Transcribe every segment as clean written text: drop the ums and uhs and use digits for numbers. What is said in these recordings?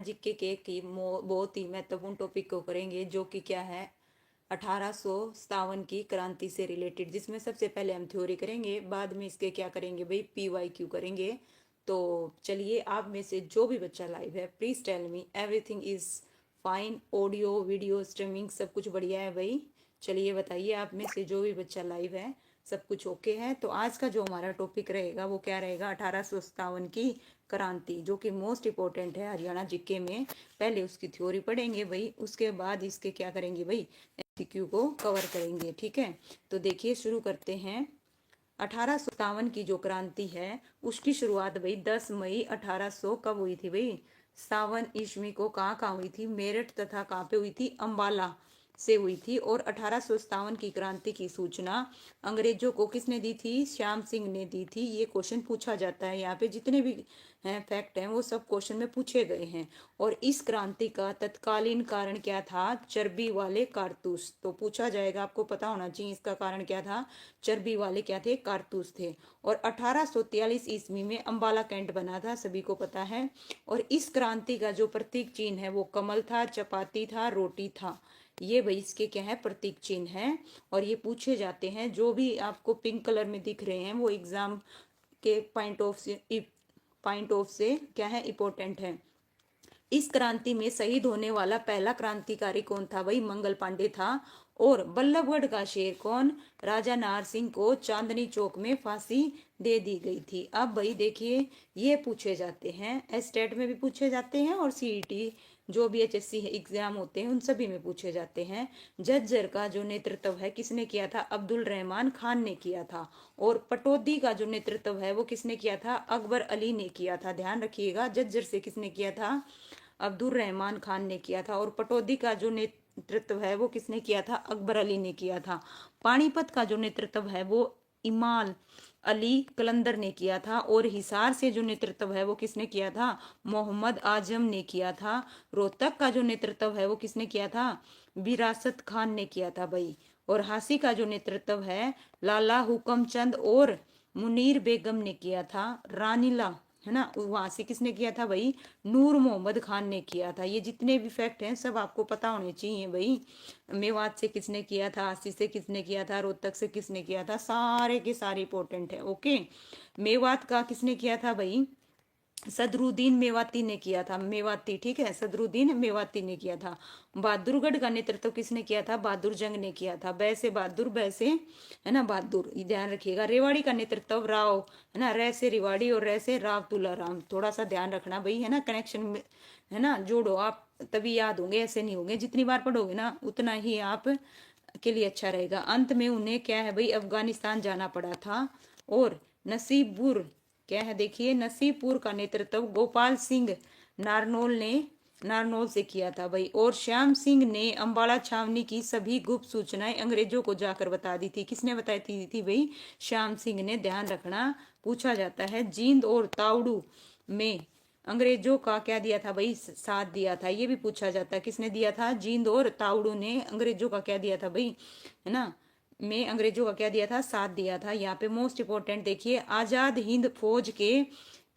GK के की बहुत ही महत्वपूर्ण टॉपिक को करेंगे, जो कि क्या है 1857 की क्रांति से रिलेटेड, जिसमें सबसे पहले हम थ्योरी करेंगे, बाद में इसके क्या करेंगे भाई, PYQ करेंगे। तो चलिए, आप में से जो भी बच्चा लाइव है, please tell me everything is fine, audio video streaming सब कुछ बढ़िया है भाई। चलिए बताइए, आप में से जो भी बच्चा लाइव है सब कुछ ओके है। तो आज का जो हमारा टॉपिक रहेगा वो क्या रहेगा, 1857 की क्रांति, जो कि मोस्ट इम्पोर्टेंट है हरियाणा जीके में। पहले उसकी थ्योरी पढ़ेंगे भाई, उसके बाद इसके क्या करेंगे भाई, MCQ को कवर करेंगे। ठीक है, तो देखिए शुरू करते हैं। 1857 की जो क्रांति है उसकी शुरुआत भाई 10 मई 1800 कब हुई थी भाई, 57 ईस्वी को। कहाँ हुई थी, मेरठ तथा कहाँ पे हुई थी, अंबाला से हुई थी। और 1857 की क्रांति की सूचना अंग्रेजों को किसने दी थी, श्याम सिंह ने दी थी। ये क्वेश्चन पूछा जाता है, यहाँ पे जितने भी हैं फैक्ट हैं वो सब क्वेश्चन में पूछे गए हैं। और इस क्रांति का तत्कालीन कारण क्या था, चर्बी वाले कारतूस। तो पूछा जाएगा, आपको पता होना चाहिए इसका कारण क्या था, चर्बी वाले क्या थे, कारतूस थे। और 1843 ईस्वी में अंबाला कैंट बना था, सभी को पता है। और इस क्रांति का जो प्रतीक चिन्ह है वो कमल था, चपाती था, रोटी था। ये भाई इसके क्या है, प्रतीक चिन्ह है। और ये पूछे जाते हैं, जो भी आपको पिंक कलर में दिख रहे हैं वो एग्जाम के पॉइंट ऑफ से क्या है, इंपॉर्टेंट है। इस क्रांति में शहीद होने वाला पहला क्रांतिकारी कौन था भाई, मंगल पांडे था। और बल्लभगढ़ का शेर कौन, राजा नाहर सिंह को चांदनी चौक में फांसी दे दी गई थी। अब भाई देखिए, ये पूछे जाते हैं, स्टेट में भी पूछे जाते हैं और CET जो भी HSC एग्जाम होते हैं उन सभी में पूछे जाते हैं। झज्जर का जो नेतृत्व है किसने किया था, अब्दुल रहमान खान ने किया था। और पटौदी का जो नेतृत्व है वो किसने किया था, अकबर अली ने किया था। ध्यान रखिएगा, झज्जर से किसने किया था, अब्दुल रहमान खान ने किया था। और पटौदी का जो नेतृत्व है वो किसने किया था, अकबर अली ने किया था। पानीपत का जो नेतृत्व है वो इमाल अली कलंदर ने किया था। और हिसार से जो नेतृत्व है वो किसने किया था, मोहम्मद आजम ने किया था। रोहतक का जो नेतृत्व है वो किसने किया था, विरासत खान ने किया था भाई। और हासी का जो नेतृत्व है लाला हुकमचंद और मुनीर बेगम ने किया था। रानीला है ना, वहां से किसने किया था भाई, नूर मोहम्मद खान ने किया था। ये जितने भी फैक्ट हैं सब आपको पता होने चाहिए भाई। मेवात से किसने किया था, आसी से किसने किया था, रोहतक से किसने किया था, सारे के सारे इंपॉर्टेंट है। ओके, मेवात का किसने किया था भाई, सदरुद्दीन मेवाती ने किया था, मेवाती, ठीक है, सदरुद्दीन मेवाती ने किया था। बहादुरगढ़ का नेतृत्व किसने किया था, बहादुर जंग ने किया था। बैसे बहादुर, बैसे है ना बहादुर, ये ध्यान रखिएगा। रेवाड़ी का नेतृत्व राव, है ना, रै से रेवाड़ी और रै से राव तुलाराम, थोड़ा सा ध्यान रखना भाई, है ना, कनेक्शन में है ना, जोड़ो आप, तभी याद होंगे, ऐसे नहीं होंगे। जितनी बार पढ़ोगे ना उतना ही आप के लिए अच्छा रहेगा। अंत में उन्हें क्या है भाई, अफगानिस्तान जाना पड़ा था। और नसीबुर क्या है, देखिए, नसीबपुर का नेतृत्व गोपाल सिंह नारनौल से किया था भाई। और श्याम सिंह ने अंबाला छावनी की सभी गुप्त सूचनाएं अंग्रेजों को जाकर बता दी थी। किसने बताई थी भाई, श्याम सिंह ने। ध्यान रखना, पूछा जाता है। जींद और तावड़ू में अंग्रेजों का क्या दिया था भाई, साथ दिया था। ये भी पूछा जाता है, किसने दिया था, जींद और तावड़ू ने अंग्रेजों का क्या दिया था भाई, है ना, में अंग्रेजों का क्या दिया था, साथ दिया था। यहाँ पे मोस्ट इंपोर्टेंट देखिए, आजाद हिंद फौज के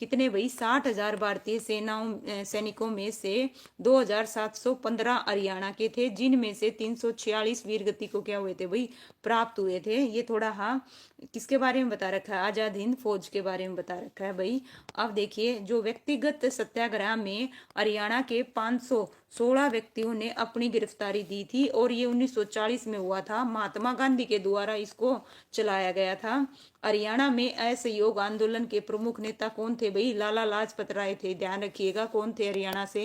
कितने भाई, 60,000 भारतीय सैनिकों में से 2,715 हरियाणा के थे, जिनमें से 346 वीर गति को क्या हुए थे भाई, प्राप्त हुए थे। ये थोड़ा हाँ किसके बारे में बता रखा है, आजाद हिंद फौज के बारे में बता रखा है भाई। अब देखिए, जो व्यक्तिगत सत्याग्रह में हरियाणा के 516 व्यक्तियों ने अपनी गिरफ्तारी दी थी। और ये 1940 में हुआ था, महात्मा गांधी के द्वारा इसको चलाया गया था। हरियाणा में असहयोग आंदोलन के प्रमुख नेता कौन थे भाई, लाला लाजपत राय थे। ध्यान रखिएगा, कौन थे हरियाणा से,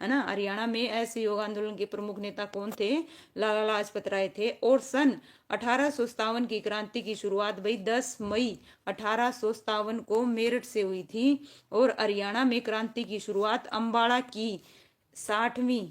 है ना, हरियाणा में असहयोग आंदोलन के प्रमुख नेता कौन थे, लाला लाजपत राय थे। और सन 1857 की क्रांति की शुरुआत भाई 10 मई 1857 को मेरठ से हुई थी। और हरियाणा में क्रांति की शुरुआत अंबाला की 60वीं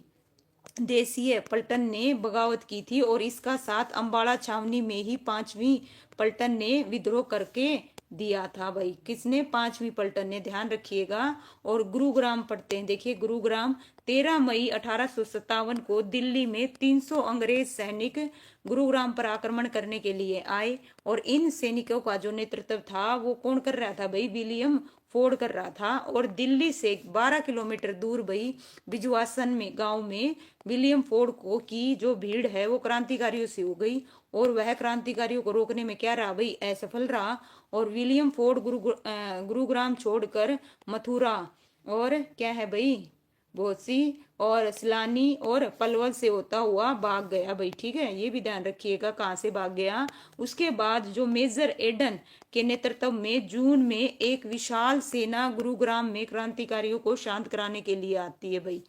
देशीय पलटन ने बगावत की थी। और इसका साथ अंबाला छावनी में ही 5वीं पलटन ने विद्रोह करके दिया था भाई। किसने, 5वीं पलटन ने। ध्यान रखिएगा। और गुरुग्राम पढ़ते हैं, देखिए गुरुग्राम 13 मई 1857 को दिल्ली में 300 अंग्रेज सैनिक गुरुग्राम पर आक्रमण करने के लिए आए। और इन सैनिकों का जो नेतृत्व था वो कौन कर रहा था भाई, विलियम फोड़ कर रहा था और दिल्ली से 12 किलोमीटर दूर भाई बिजवासन में गांव में विलियम फोर्ड को की जो भीड़ है वो क्रांतिकारियों से हो गई और वह क्रांतिकारियों को रोकने में क्या रहा भाई, असफल रहा। और विलियम फोर्ड गुरुग्राम छोड़कर मथुरा और क्या है भाई बोसी और सिलानी और पलवल से होता हुआ भाग गया भाई। ठीक है, ये भी ध्यान रखिएगा कहाँ से भाग गया। उसके बाद जो मेजर एडन के नेतृत्व में जून में एक विशाल सेना गुरुग्राम में क्रांतिकारियों को शांत कराने के लिए आती है भाई।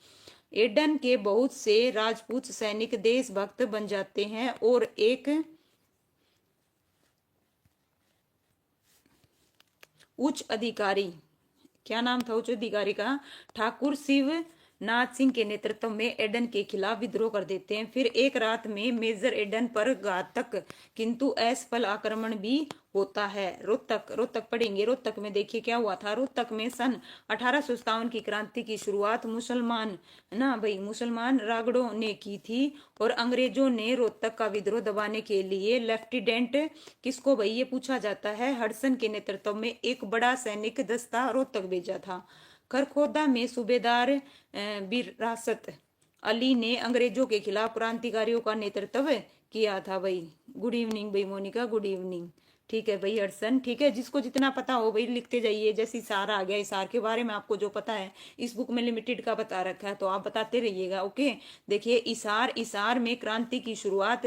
एडन के बहुत से राजपूत सैनिक देशभक्त बन जाते हैं और एक उच्च अधिकारी, क्या नाम था उच्च अधिकारी का, ठाकुर शिव नाथ सिंह के नेतृत्व में एडन के खिलाफ विद्रोह कर देते हैं। फिर एक रात में मेजर एडन पर घातक किंतु असफल आक्रमण भी होता है। रोहतक पढ़ेंगे। रोहतक में देखिए क्या हुआ था। रोहतक में सन 1857 की क्रांति की शुरुआत मुसलमान रागड़ों ने की थी और अंग्रेजों ने रोहतक का विद्रोह दबाने के लिए लेफ्टिनेंट किसको भाई ये पूछा जाता है, हडसन के नेतृत्व में एक बड़ा सैनिक दस्ता रोहतक भेजा था। खरखोदा में सूबेदार विरासत अली ने अंग्रेजों के खिलाफ क्रांतिकारियों का नेतृत्व किया था भाई। गुड इवनिंग भाई मोनिका, गुड इवनिंग। ठीक है भाई हडसन। ठीक है, जिसको जितना पता हो भाई लिखते जाइए। जैसे इसार आ गया, इसार के बारे में आपको जो पता है इस बुक में लिमिटेड का बता रखा है तो आप बताते रहिएगा। ओके, देखिए इसार में क्रांति की शुरुआत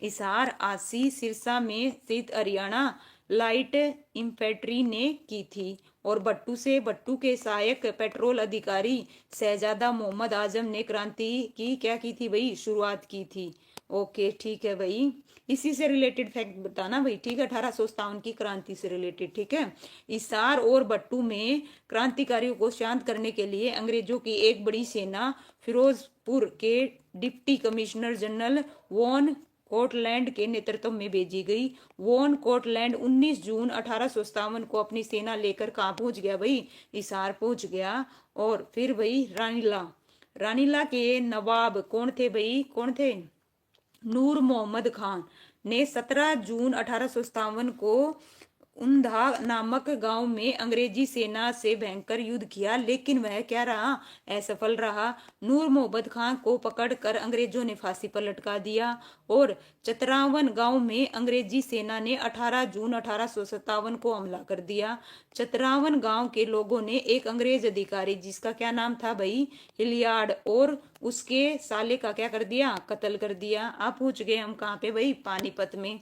इसार आसी सिरसा में स्थित हरियाणा लाइट इंफेंट्री ने की थी और भट्टू के सहायक पेट्रोल अधिकारी शहजादा मोहम्मद आजम ने क्रांति की क्या की थी भाई, शुरुआत की थी। ओके ठीक है भाई, इसी से रिलेटेड फैक्ट बताना भाई। ठीक है, 1857 की क्रांति से रिलेटेड। ठीक है, इसार और भट्टू में क्रांतिकारियों को शांत करने के लिए अंग्रेजों की एक बड़ी सेना फिरोजपुर के डिप्टी कमिश्नर जनरल वॉन कोटलैंड के नेतृत्व में भेजी गई। वॉन कोटलैंड 19 जून 1857 को अपनी सेना लेकर कहाँ पहुंच गया भाई, इसार पहुंच गया। और फिर भाई रानीला के नवाब कौन थे भाई, कौन थे, नूर मोहम्मद खान ने 17 जून 1857 को उंधा नामक गांव में अंग्रेजी सेना से भयंकर युद्ध किया, लेकिन वह क्या रहा, असफल रहा। नूर मोहम्मद खान को पकड़कर अंग्रेजों ने फांसी पर लटका दिया और चतरावन गांव में अंग्रेजी सेना ने 18 जून 1857 को हमला कर दिया। चतरावन गांव के लोगों ने एक अंग्रेज अधिकारी जिसका क्या नाम था भाई, हिलियार्ड, और उसके साले का क्या कर दिया, कत्ल कर दिया। आप पूछ गए हम कहाँ पे भाई, पानीपत में।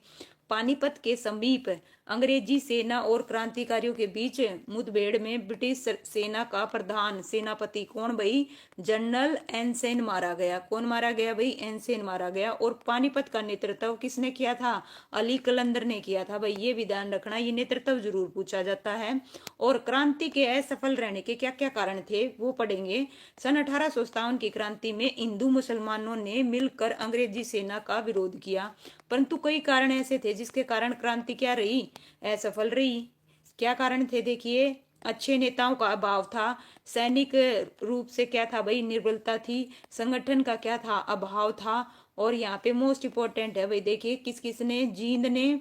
पानीपत के समीप अंग्रेजी सेना और क्रांतिकारियों के बीच मुठभेड़ में ब्रिटिश सेना का प्रधान सेनापति कौन भाई, जनरल एनसेन मारा गया। कौन मारा गया भाई, एनसेन मारा गया। और पानीपत का नेतृत्व किसने किया था, अली कलंदर ने किया था भाई। ये भी ध्यान रखना, ये नेतृत्व जरूर पूछा जाता है। और क्रांति के असफल रहने के क्या क्या कारण थे वो पढ़ेंगे। सन 1857 की क्रांति में हिंदू मुसलमानों ने मिलकर अंग्रेजी सेना का विरोध किया, परंतु कई कारण ऐसे थे जिसके कारण क्रांति क्या रही, असफल रही। क्या कारण थे देखिए, अच्छे नेताओं का अभाव था, सैनिक रूप से क्या था भाई, निर्बलता थी, संगठन का क्या था, अभाव था। और यहाँ पे मोस्ट इंपोर्टेंट है भाई, देखिए किस किस ने, जींद ने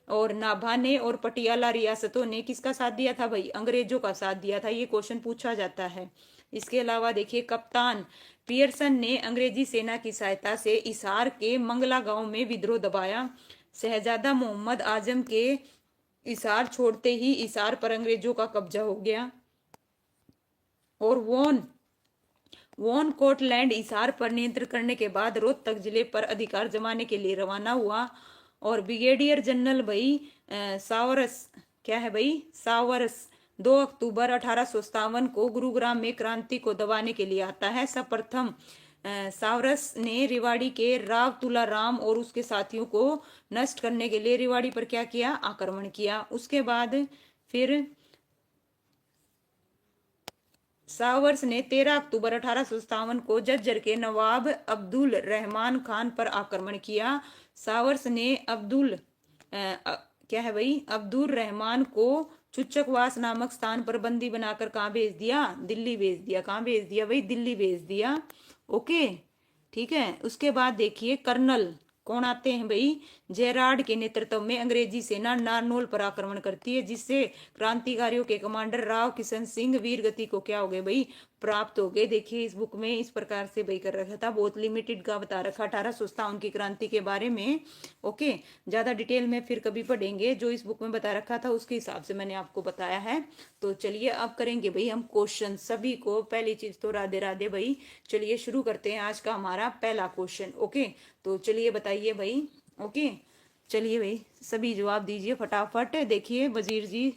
और नाभा ने और पटियाला रियासतों ने किसका साथ दिया था भाई, अंग्रेजों का साथ दिया था। ये क्वेश्चन पूछा जाता है। इसके अलावा देखिए कप्तान पियर्सन ने अंग्रेजी सेना की सहायता से इसार के मंगला गांव में विद्रोह दबाया। शहजादा मोहम्मद आजम के इसार छोड़ते ही इसार पर अंग्रेजों का कब्जा हो गया और वॉन कोटलैंड इसार पर नियंत्रण करने के बाद रोहतक जिले पर अधिकार जमाने के लिए रवाना हुआ। और ब्रिगेडियर जनरल भाई सावरस, क्या है भाई, सावरस 2 अक्टूबर 1857 को गुरुग्राम में क्रांति को दबाने के लिए आता है। सर्वप्रथम सावरस ने रेवाड़ी के राव तुलाराम और उसके साथियों को नष्ट करने के लिए रेवाड़ी पर क्या किया, आक्रमण किया। उसके बाद फिर सावरस ने 13 अक्टूबर 1857 को झज्जर के नवाब अब्दुल रहमान खान पर आक्रमण किया। सावरस ने क्या है भाई, अब्दुल रहमान को चुचकवास नामक स्थान पर बंदी बनाकर कहाँ भेज दिया, दिल्ली भेज दिया। कहाँ भेज दिया भाई, दिल्ली भेज दिया। ओके ठीक है। उसके बाद देखिए कर्नल कौन आते हैं भाई? जेरार्ड के नेतृत्व में अंग्रेजी सेना नारनौल पर आक्रमण करती है, जिससे क्रांतिकारियों के कमांडर राव किशन सिंह वीर गति को क्या हो गए भाई? प्राप्त हो गए। देखिए इस बुक में इस प्रकार से भाई कर रखा था, बहुत लिमिटेड का बता रखा 1857 की क्रांति के बारे में। ओके, ज्यादा डिटेल में फिर कभी पढ़ेंगे, जो इस बुक में बता रखा था उसके हिसाब से मैंने आपको बताया है। तो चलिए अब करेंगे भाई हम क्वेश्चन सभी को। पहली चीज तो राधे राधे भाई। चलिए शुरू करते हैं आज का हमारा पहला क्वेश्चन। ओके, तो चलिए बताइए भाई। ओके, चलिए भाई सभी जवाब दीजिए फटाफट। देखिए वजीर जी,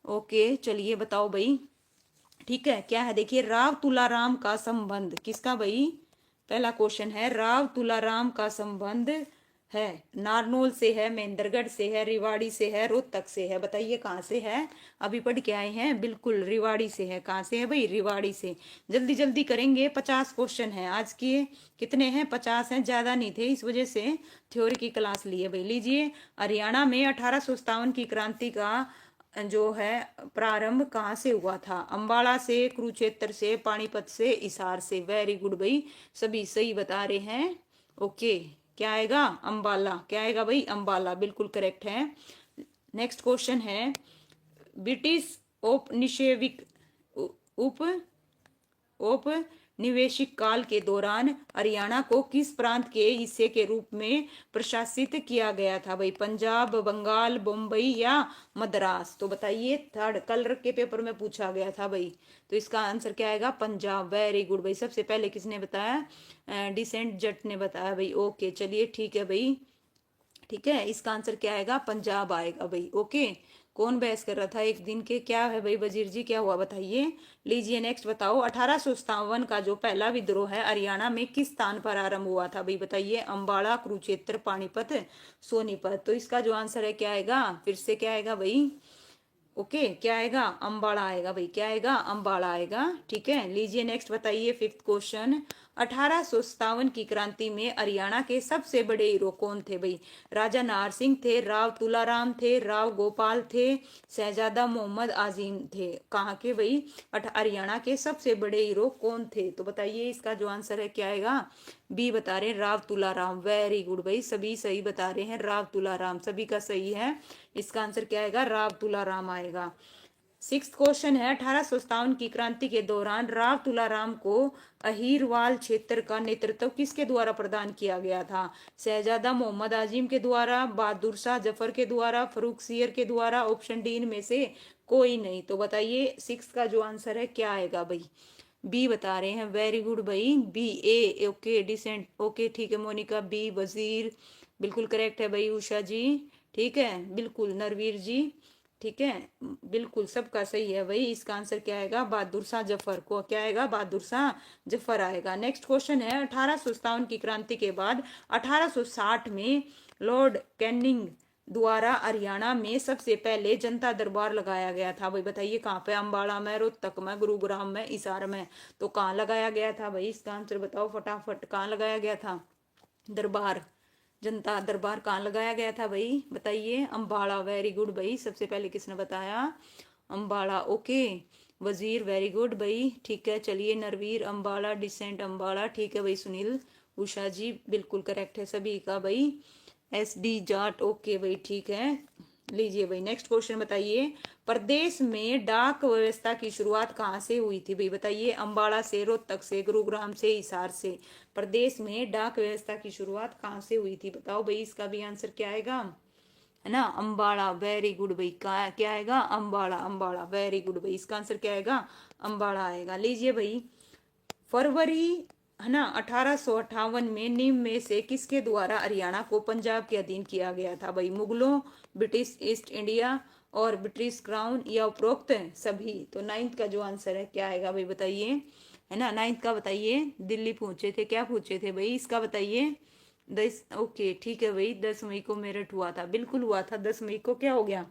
ओके चलिए बताओ भाई। ठीक है, क्या है देखिए, राव तुलाराम का संबंध किसका भाई? पहला क्वेश्चन है, राव तुलाराम का संबंध है नारनौल से है, महेंद्रगढ़ से है, रेवाड़ी से है, रोहतक से है। बताइए कहाँ से है? अभी पढ़ के आए हैं, बिल्कुल रेवाड़ी से है। कहाँ से है भाई? रेवाड़ी से। जल्दी जल्दी करेंगे, 50 क्वेश्चन है आज के। कितने हैं? 50 हैं, ज्यादा नहीं थे, इस वजह से थ्योरी की क्लास ली है भाई। लीजिए, हरियाणा में 1857 की क्रांति का जो है प्रारंभ कहाँ से हुआ था? अंबाला से, कुरुक्षेत्र से, पानीपत से, हिसार से। वेरी गुड भाई, सभी सही बता रहे हैं। ओके, क्या आएगा? अंबाला। क्या आएगा भाई? अंबाला, बिल्कुल करेक्ट है। नेक्स्ट क्वेश्चन है, ब्रिटिश औपनिवेशिक उप औपनिवेशिक काल के दौरान हरियाणा को किस प्रांत के हिस्से के रूप में प्रशासित किया गया था भाई? पंजाब, बंगाल, बम्बई या मद्रास? तो बताइए, थर्ड कलर के पेपर में पूछा गया था भाई। तो इसका आंसर क्या आएगा? पंजाब। वेरी गुड भाई, सबसे पहले किसने बताया? डिसेंट जट ने बताया भाई। ओके चलिए ठीक है भाई। ठीक है, इसका आंसर क्या आएगा? पंजाब आएगा भाई। ओके, कौन बहस कर रहा था एक दिन के? क्या है भाई वजीर जी, क्या हुआ बताइए। लीजिए नेक्स्ट बताओ, 1857 का जो पहला विद्रोह है हरियाणा में किस स्थान पर आरंभ हुआ था भाई? बताइए, अंबाला, कुरुक्षेत्र, पानीपत, सोनीपत। तो इसका जो आंसर है क्या आएगा? फिर से क्या आएगा भाई? ओके, क्या आएगा? अंबाड़ा आएगा भाई। क्या आएगा? अंबाड़ा आएगा। ठीक है, लीजिए नेक्स्ट बताइए, फिफ्थ क्वेश्चन, 1857 की क्रांति में हरियाणा के सबसे बड़े हीरो कौन थे भाई? राजा नाहर सिंह थे, राव तुलाराम थे, राव गोपाल थे, शहजादा मोहम्मद आजिम थे। कहाँ के भाई? हरियाणा के सबसे बड़े हीरो कौन थे? तो बताइए, इसका जो आंसर है क्या आएगा? बी बता रहे हैं, राव तुलाराम। वेरी गुड भाई, सभी सही बता रहे हैं, राव तुलाराम सभी का सही है। इसका आंसर क्या आएगा? राव तुलाराम आएगा। सिक्स क्वेश्चन है, 1857 की क्रांति के दौरान राव तुलाराम को अहीरवाल क्षेत्र का नेतृत्व किसके द्वारा प्रदान किया गया था? शहजादा मोहम्मद आजिम के द्वारा, बहादुर शाह जफर के द्वारा, फरूख सियर के द्वारा, ऑप्शन डी में से कोई नहीं। तो बताइए सिक्स का जो आंसर है क्या आएगा भाई? बी बता रहे हैं। वेरी गुड भाई, बी ए। ओके डिसेंट, ओके ठीक है मोनिका, बी वजीर बिल्कुल करेक्ट है भाई। उषा जी ठीक है, बिल्कुल नरवीर जी ठीक है, बिल्कुल सबका सही है भाई। इसका आंसर क्या आएगा? बहादुर शाह जफर। को क्या आएगा? बहादुर शाह जफर आएगा। नेक्स्ट क्वेश्चन है, 1857 की क्रांति के बाद 1860 में लॉर्ड कैनिंग द्वारा हरियाणा में सबसे पहले जनता दरबार लगाया गया था भाई। बताइए कहाँ पे? अंबाला में, रोहतक में, गुरुग्राम में, हिसार में। तो कहाँ लगाया गया था भाई? इसका आंसर बताओ फटाफट, कहाँ लगाया गया था दरबार? जनता दरबार कहाँ लगाया गया था भाई? बताइए। अंबाड़ा। वेरी गुड भाई, सबसे पहले किसने बताया? अंबाड़ा। ओके वजीर, वेरी गुड भाई। ठीक है चलिए, नरवीर अंबाड़ा, डिसेंट अंबाड़ा। ठीक है भाई, सुनील, उषा जी बिल्कुल करेक्ट है सभी का भाई। S D Jat. ओके भाई ठीक है। लीजिए भाई नेक्स्ट क्वेश्चन बताइए, प्रदेश में डाक व्यवस्था की शुरुआत कहाँ से हुई थी भाई? बताइए, अंबाड़ा से, रोहतक से, गुरुग्राम से, हिसार से। प्रदेश में डाक व्यवस्था की शुरुआत कहाँ से हुई थी? बताओ भाई, इसका भी आंसर क्या आएगा? है ना, अंबाड़ा। वेरी गुड भाई, क्या आएगा? अंबाड़ा। अंबाड़ा, वेरी गुड भाई, इसका आंसर क्या आएगा? अंबाड़ा आएगा। लीजिए भाई, फरवरी है ना 1858 में निम्न में से किसके द्वारा हरियाणा को पंजाब के अधीन किया गया था भाई? मुगलों, ब्रिटिश ईस्ट इंडिया और ब्रिटिश क्राउन, या उपरोक्त सभी? तो नाइन्थ का जो आंसर है क्या आएगा भाई? बताइए, है ना, नाइन्थ का बताइए। दिल्ली पूछे थे, क्या पूछे थे भाई? इसका बताइए। 10, ओके ठीक है भाई, 10 मई को मेरठ हुआ था, बिल्कुल हुआ था। 10 मई को क्या हो गया?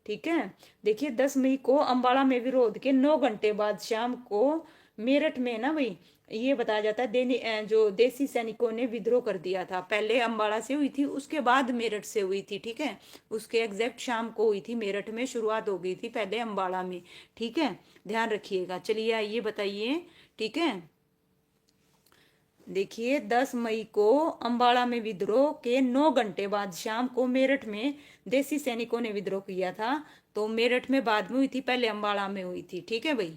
ठीक है, देखिए 10 मई को अंबाला में विरोध के 9 घंटे बाद शाम को मेरठ में ना भाई, ये बताया जाता है जो देसी सैनिकों ने विद्रोह कर दिया था। पहले अंबाला से हुई थी, उसके बाद मेरठ से हुई थी। ठीक है, उसके एग्जैक्ट शाम को हुई थी, मेरठ में शुरुआत हो गई थी, पहले अंबाला में। ठीक है, ध्यान रखिएगा। चलिए आइए बताइए। ठीक है, देखिए 10 मई को अंबाला में विद्रोह के 9 घंटे बाद शाम को मेरठ में देसी सैनिकों ने विद्रोह किया था। तो मेरठ में बाद में हुई थी, पहले अंबाला में हुई थी। ठीक है भाई,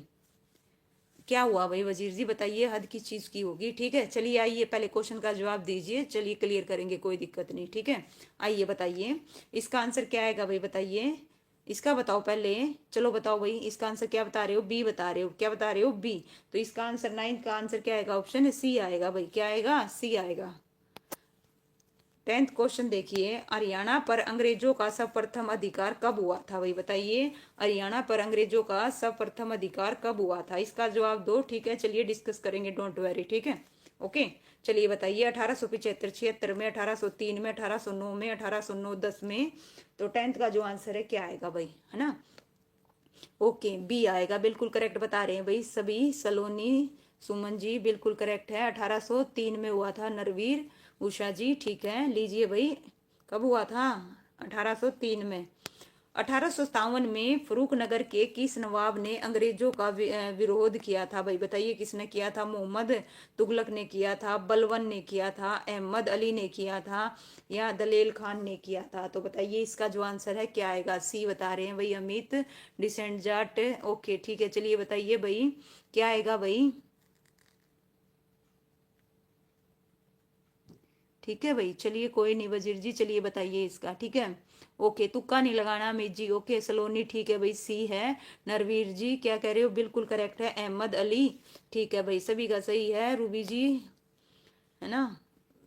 क्या हुआ भाई वजीर जी बताइए, हद किस चीज की होगी। ठीक है, चलिए आइए पहले क्वेश्चन का जवाब दीजिए, चलिए क्लियर करेंगे, कोई दिक्कत नहीं। ठीक है, आइए बताइए इसका आंसर क्या आएगा भाई, बताइए इसका बताओ पहले। चलो बताओ भाई, इसका आंसर क्या बता रहे हो, बी बता रहे हो, क्या बता रहे हो, बी। तो इसका आंसर 9 का आंसर क्या आएगा, ऑप्शन सी आएगा भाई, क्या आएगा, सी आएगा। 10th क्वेश्चन देखिए, हरियाणा पर अंग्रेजों का सर्वप्रथम अधिकार कब हुआ था भाई, बताइए हरियाणा पर अंग्रेजों का सर्वप्रथम अधिकार कब हुआ था, इसका जवाब दो। ठीक है, चलिए डिस्कस करेंगे, डोंट वरी। ठीक है, ओके, चलिए बताइए 1875 76 में, 1803 में, 1809 में, 1809 10 में। तो 10th का जो आंसर है क्या आएगा भाई, है ना, ओके बी आएगा, बिल्कुल करेक्ट बता रहे हैं भाई सभी। सलोनी सुमन जी बिल्कुल करेक्ट है, 1803 में हुआ था नरवीर उषा जी। ठीक है, लीजिए भाई, कब हुआ था, 1803 में। 1857 में फरूखनगर के किस नवाब ने अंग्रेजों का विरोध किया था भाई, बताइए किसने किया था, मोहम्मद तुगलक ने किया था, बलवन ने किया था, अहमद अली ने किया था, या दलेल खान ने किया था। तो बताइए इसका जो आंसर है क्या आएगा, सी बता रहे हैं भाई अमित डिसेंट जाट। ओके ठीक है, चलिए बताइए भाई क्या आएगा भाई। ठीक है भाई, चलिए कोई नहीं वजीर जी, चलिए बताइए इसका। ठीक है, ओके तुक्का नहीं लगाना अमित जी। ओके सलोनी ठीक है भाई, सी है। नरवीर जी क्या कह रहे हो, बिल्कुल करेक्ट है, अहमद अली। ठीक है भाई, सभी का सही है। रूबी जी है ना,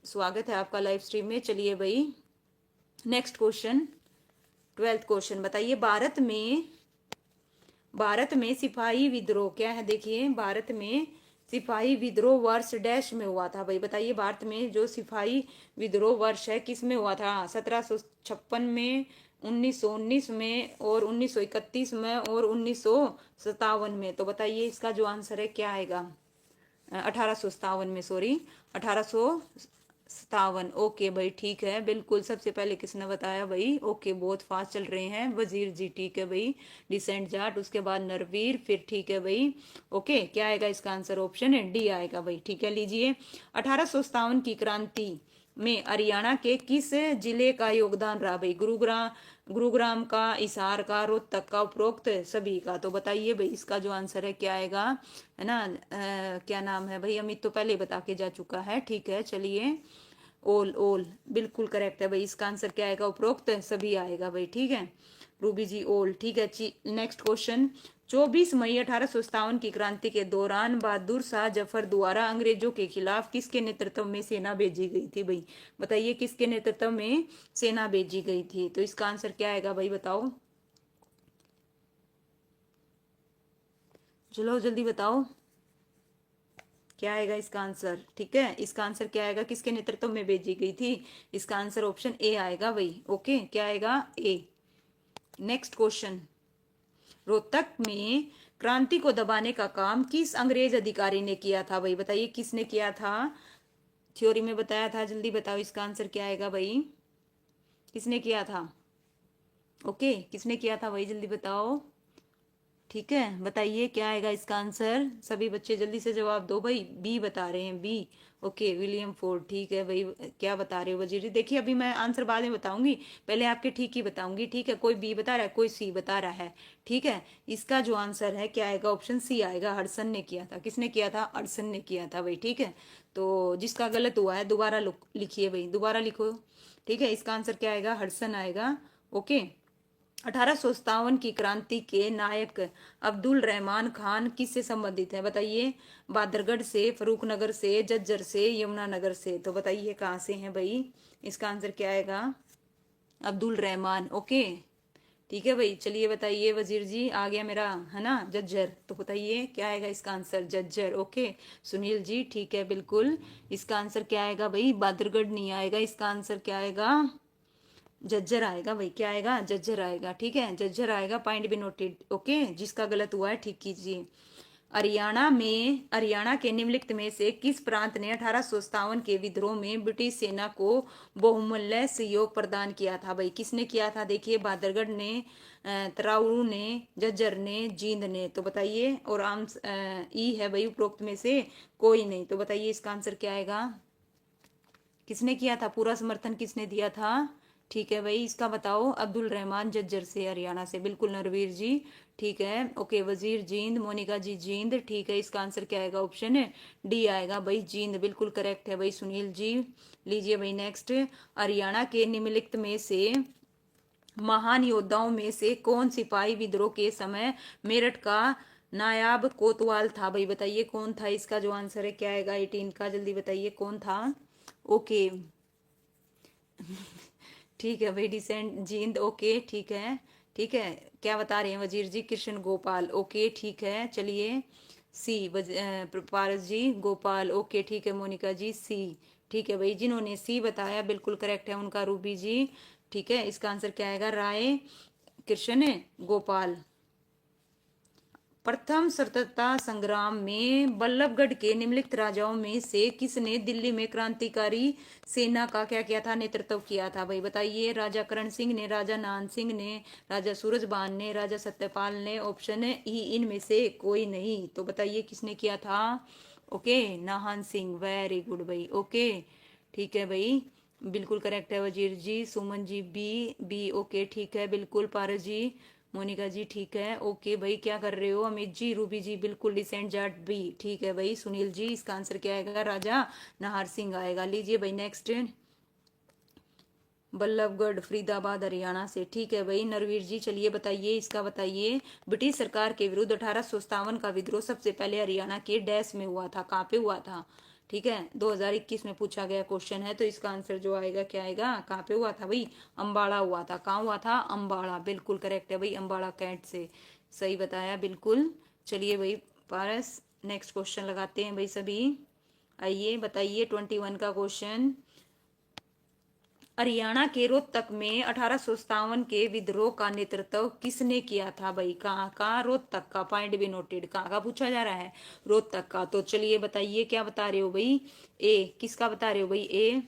स्वागत है आपका लाइव स्ट्रीम में। चलिए भाई नेक्स्ट क्वेश्चन, 12th क्वेश्चन बताइए, भारत में सिपाही विद्रोह क्या है, देखिए भारत में सिपाही विद्रोह वर्ष डैश में हुआ था भाई, बताइए भारत में जो सिपाही विद्रोह वर्ष है किस में हुआ था, 1756 में, 1919 में, और 1931 में, और 1957 में। तो बताइए इसका जो आंसर है क्या आएगा, 1857 में, सॉरी 1857। ओके भाई ठीक है, बिल्कुल सबसे पहले किसने बताया भाई, ओके बहुत फास्ट चल रहे हैं वजीर जी। ठीक है भाई, डिसेंट जाट, उसके बाद नरवीर, फिर ठीक है भाई। ओके क्या आएगा इसका आंसर, ऑप्शन है डी आएगा भाई। ठीक है, लीजिए 1857 की क्रांति में हरियाणा के किस जिले का योगदान रहा भाई, गुरुग्राम का, हिसार का, रोहतक का, उपरोक्त सभी का। तो बताइए भाई इसका जो आंसर है क्या आएगा, है ना, क्या नाम है भाई, अमित तो पहले बता के जा चुका है। ठीक है, चलिए ओल ओल बिल्कुल करेक्ट है भाई, इसका आंसर क्या आएगा, उपरोक्त सभी आएगा भाई। ठीक है रूबी जी ओल। ठीक है, नेक्स्ट क्वेश्चन, 24 मई 1857 की क्रांति के दौरान बहादुर शाह जफर द्वारा अंग्रेजों के खिलाफ किसके नेतृत्व में सेना भेजी गई थी भाई, बताइए किसके नेतृत्व में सेना भेजी गई थी। तो इसका आंसर क्या आएगा भाई, बताओ, चलो जल्दी बताओ क्या आएगा इसका आंसर। ठीक है, इसका आंसर क्या आएगा, किसके नेतृत्व में भेजी गई थी, इसका आंसर ऑप्शन ए आएगा भाई। ओके क्या आएगा, ए। नेक्स्ट क्वेश्चन, रोहतक में क्रांति को दबाने का काम किस अंग्रेज अधिकारी ने किया था भाई, बताइए किसने किया था, थ्योरी में बताया था, जल्दी बताओ इसका आंसर क्या आएगा भाई, किसने किया था, ओके किसने किया था भाई, जल्दी बताओ। ठीक है, बताइए क्या आएगा इसका आंसर, सभी बच्चे जल्दी से जवाब दो भाई, बी बता रहे हैं, बी। Okay William Ford. ठीक है भाई, क्या बता रहे हो वजीर जी, देखिए अभी मैं आंसर बाद में बताऊंगी, पहले आपके ठीक ही बताऊंगी। ठीक है, कोई बी बता रहा है, कोई सी बता रहा है। ठीक है, इसका जो आंसर है क्या आएगा, ऑप्शन सी आएगा, हडसन ने किया था, किसने किया था, हडसन ने किया था भाई। ठीक है, तो जिसका गलत हुआ है दोबारा लिखिए भाई, दोबारा लिखो। ठीक है, इसका आंसर क्या आएगा, हडसन आएगा। ओके, 1857 की क्रांति के नायक अब्दुल रहमान खान किससे संबंधित है, बताइए, बादरगढ़ से, फरूखनगर से, जज्जर से, यमुनानगर से। तो बताइए कहाँ से हैं भाई, इसका आंसर क्या आएगा, अब्दुल रहमान। ओके ठीक है भाई, चलिए बताइए वजीर जी, आ गया मेरा, है ना, जज्जर। तो बताइए क्या आएगा इसका आंसर, जज्जर। ओके सुनील जी ठीक है, बिल्कुल इसका आंसर क्या आएगा भाई, बादरगढ़ नहीं आएगा, इसका आंसर क्या आएगा, जज्जर आएगा भाई, क्या आएगा, जज्जर आएगा। ठीक है, जज्जर आएगा, पॉइंट भी नोटेड। ओके, जिसका गलत हुआ है ठीक कीजिए। हरियाणा के निम्नलिखित में से किस प्रांत ने 1857 के विद्रोह में ब्रिटिश सेना को बहुमूल्य सहयोग प्रदान किया था? भाई किसने किया था? देखिए, बहादुरगढ़ ने, तराऊ ने, झज्जर ने, जींद ने। तो बताइए। और ई है भाई उपरोक्त में से कोई नहीं। तो बताइए इसका आंसर क्या आएगा? किसने किया था? पूरा समर्थन किसने दिया था? ठीक है भाई, इसका बताओ। अब्दुल रहमान झज्जर से, हरियाणा से। बिल्कुल नरवीर जी, ठीक है। ओके, वजीर जींद, मोनिका जी जींद। ठीक है, इसका आंसर क्या आएगा? ऑप्शन है डी आएगा भाई, जींद। बिल्कुल करेक्ट है भाई सुनील जी। लीजिए भाई नेक्स्ट। हरियाणा के निम्नलिखित में से महान योद्धाओं में से कौन सिपाही विद्रोह के समय मेरठ का नायाब कोतवाल था? भाई बताइए कौन था? इसका जो आंसर है क्या आएगा 18 का? जल्दी बताइए कौन था। ओके, ठीक है भाई, डिसेंट जींद। ओके, ठीक है। ठीक है, क्या बता रहे हैं वजीर जी? कृष्ण गोपाल। ओके, ठीक है, चलिए। सी पारस जी, गोपाल। ओके, ठीक है। मोनिका जी सी। ठीक है भाई, जिन्होंने सी बताया बिल्कुल करेक्ट है उनका रूबी जी। ठीक है, इसका आंसर क्या आएगा? राय कृष्ण गोपाल। प्रथम स्वतंत्रता संग्राम में बल्लभगढ़ के निम्नलिखित राजाओं में से किसने दिल्ली में क्रांतिकारी सेना का क्या किया था? नेतृत्व किया था? भाई बताइए। राजा करण सिंह ने, राजा नान सिंह ने, राजा सूरजबान ने, राजा सत्यपाल ने। ऑप्शन है ई, इनमें से कोई नहीं। तो बताइए किसने किया था? Okay, Nahan Singh. Very good भाई। ओके, ठीक है भाई, बिल्कुल करेक्ट है वजीर जी। Suman G B B. Okay, ठीक है, बिल्कुल। पारस जी, मोनिका जी, ठीक है। ओके भाई, क्या कर रहे हो? अमित जी, रूबी जी, बिल्कुल। डिसेंट जाट बी। ठीक है भाई सुनील जी, इसका आंसर क्या आएगा? राजा नाहर सिंह आएगा। लीजिए भाई नेक्स्ट। बल्लभगढ़ फरीदाबाद हरियाणा से। ठीक है भाई नरवीर जी, चलिए बताइए इसका बताइए। ब्रिटिश सरकार के विरुद्ध 1857 का विद्रोह सबसे पहले हरियाणा के डैश में हुआ था? कहाँ पे हुआ था? ठीक है, 2021 में पूछा गया क्वेश्चन है। तो इसका आंसर जो आएगा क्या आएगा? कहाँ पे हुआ था भाई? अम्बाड़ा हुआ था। कहाँ हुआ था? अम्बाड़ा। बिल्कुल करेक्ट है भाई, अम्बाड़ा कैंट से। सही बताया, बिल्कुल। चलिए भाई पारस, नेक्स्ट क्वेश्चन लगाते हैं भाई सभी। आइए बताइए 21 का क्वेश्चन। हरियाणा के रोहतक में 1857 के विद्रोह का नेतृत्व किसने किया था? भाई कहाँ का? रोहतक का। पॉइंट भी नोटेड। कहाँ का पूछा जा रहा है? रोहतक का। तो चलिए बताइए क्या बता रहे हो भाई? ए किसका बता रहे हो भाई? ए,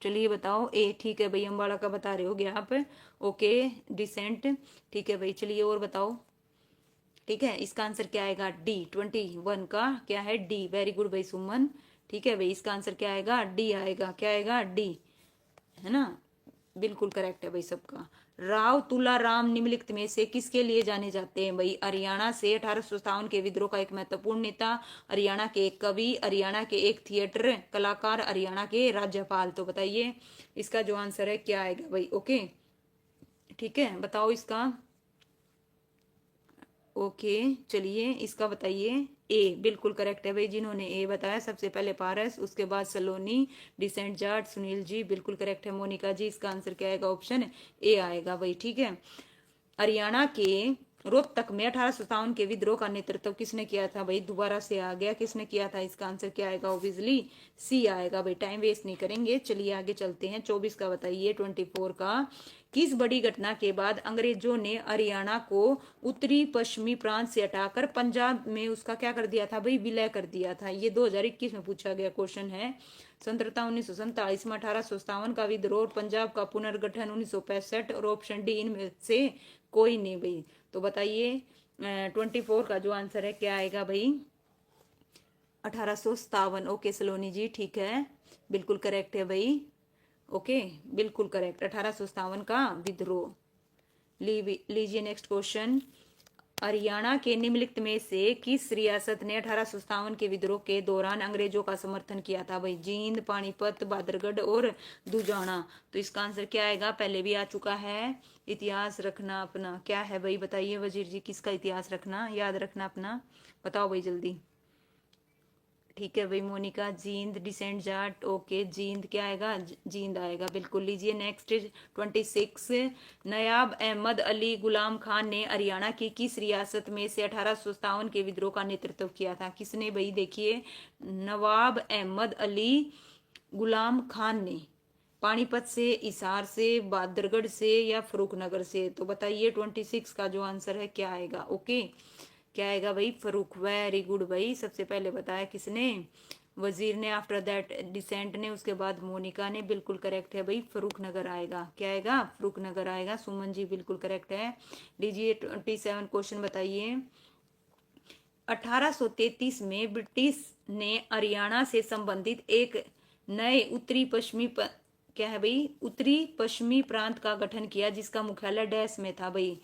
चलिए बताओ। ए, ठीक है भाई, अम्बाड़ा का बता रहे होगे आप। Okay, decent. ठीक है भाई, चलिए और बताओ। ठीक है, इसका आंसर क्या आएगा? डी, 21 का क्या है? डी। वेरी गुड भाई सुमन। ठीक है भाई, इसका आंसर क्या आएगा? डी आएगा। क्या आएगा? डी, है ना? बिल्कुल करेक्ट है भाई सबका। राव तुलाराम निम्नलिखित में से किसके लिए जाने जाते हैं? भाई हरियाणा से 1857 के विद्रोह का एक महत्वपूर्ण नेता, हरियाणा के एक कवि, हरियाणा के एक थिएटर कलाकार, हरियाणा के राज्यपाल। तो बताइए इसका जो आंसर है क्या आएगा भाई? ओके, ठीक है, बताओ इसका। ओके, चलिए इसका बताइए। ए, बिल्कुल करेक्ट है भाई, जिन्होंने ए बताया सबसे पहले पारस, उसके बाद सलोनी, डिसेंट जाट, सुनील जी, बिल्कुल करेक्ट है। मोनिका जी, इसका आंसर क्या आएगा? ऑप्शन ए आएगा भाई। ठीक है, हरियाणा के रोहतक में 1857 के विद्रोह का नेतृत्व किसने किया था? भाई दोबारा से आ गया, किसने किया था? इसका आंसर क्या आएगा? ऑब्वियसली सी आएगा भाई। टाइम वेस्ट नहीं करेंगे, चलिए आगे चलते हैं। 24 का बताइए। 24 का, किस बड़ी घटना के बाद अंग्रेजों ने हरियाणा को उत्तरी पश्चिमी प्रांत से हटाकर पंजाब में उसका क्या कर दिया था भाई? विलय कर दिया था। ये 2021 में पूछा गया क्वेश्चन है। स्वतंत्रता 1947 में 1857 का विद्रोह और पंजाब का पुनर्गठन 1965। और ऑप्शन डी इनमें से कोई नहीं भाई। तो बताइए 24 का जो आंसर है क्या आएगा भाई? 1857। ओके सलोनी जी, ठीक है, बिल्कुल करेक्ट है भाई। ओके, बिल्कुल करेक्ट, 1857 का विद्रोह। लीजिए नेक्स्ट क्वेश्चन। हरियाणा के निम्नलिखित में से किस रियासत ने 1857 के विद्रोह के दौरान अंग्रेजों का समर्थन किया था? भाई जींद, पानीपत, बहादुरगढ़ और दुजाना। तो इसका आंसर क्या आएगा? पहले भी आ चुका है। इतिहास रखना अपना। क्या है भाई बताइए वजीर जी, किसका इतिहास रखना, याद रखना अपना? बताओ भाई जल्दी। ठीक है भाई मोनिका, जींद, डिसेंट जाट। ओके, जींद क्या आएगा? जींद आएगा, बिल्कुल। लीजिए नेक्स्ट। 26, नयाब अहमद अली गुलाम खान ने हरियाणा की किस रियासत में से 1857 के विद्रोह का नेतृत्व किया था? किसने भाई? देखिए, नवाब अहमद अली गुलाम खान ने पानीपत से, हिसार से, बहादुरगढ़ से या फरुखनगर से? तो बताइए 26 का जो आंसर है क्या आएगा? ओके, क्या आएगा भाई? फरूक। वेरी गुड भाई, सबसे पहले बताया किसने? वजीर ने। आफ्टर दैट डिसेंट ने, उसके बाद मोनिका ने। बिल्कुल करेक्ट है भाई, फरूक नगर आएगा। क्या आएगा? फरूक नगर आएगा। सुमन जी बिल्कुल करेक्ट है। लीजिए 27 क्वेश्चन बताइए। 1833 में ब्रिटिश ने हरियाणा से संबंधित एक नए क्या है भाई? उत्तरी पश्चिमी प्रांत का गठन किया, जिसका मुख्यालय डैश में था भाई?